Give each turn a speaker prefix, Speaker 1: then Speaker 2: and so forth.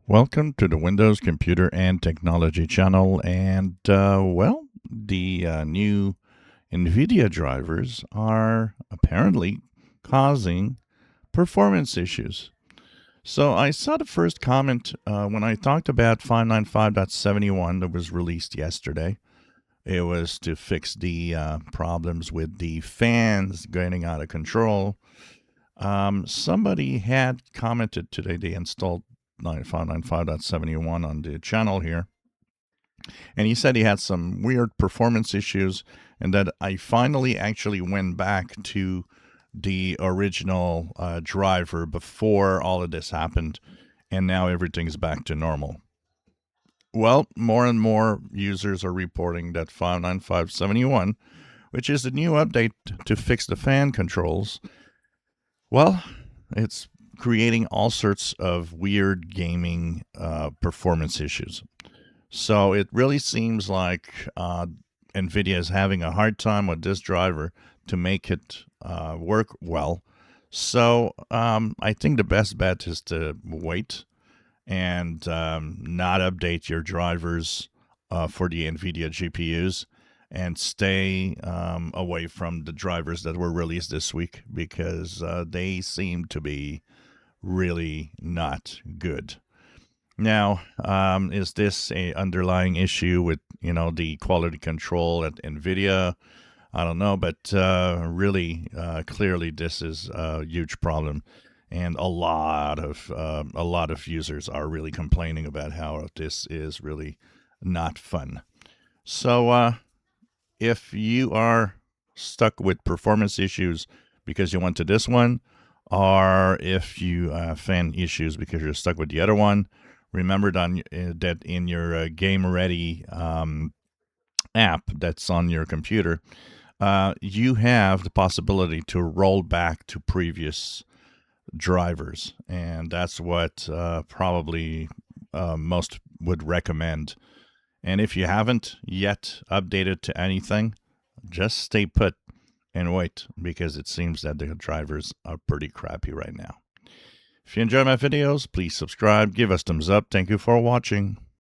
Speaker 1: Welcome to the Windows Computer and Technology channel. The new Nvidia drivers are apparently causing performance issues. So I saw the first comment when I talked about 595.71 that was released yesterday. It was to fix the problems with the fans getting out of control. Somebody had commented today they installed 595.71 on the channel here, and he said he had some weird performance issues, and that I finally actually went back to the original driver before all of this happened, and now everything's back to normal. Well, more and more users are reporting that 595.71, which is the new update to fix the fan controls, well, it's creating all sorts of weird gaming performance issues. So it really seems like Nvidia is having a hard time with this driver to make it work well. So I think the best bet is to wait and not update your drivers for the Nvidia GPUs and stay away from the drivers that were released this week because they seem to be really not good. Now, is this a underlying issue with the quality control at Nvidia? I don't know, but really, clearly, this is a huge problem, and a lot of users are really complaining about how this is really not fun. So, if you are stuck with performance issues because you went to this one, or if you have fan issues because you're stuck with the other one, remember that in your Game Ready app that's on your computer, you have the possibility to roll back to previous drivers, and that's what probably most would recommend. And if you haven't yet updated to anything, just stay put and wait, because it seems that the drivers are pretty crappy right now. If you enjoy my videos, please subscribe, give us thumbs up. Thank you for watching.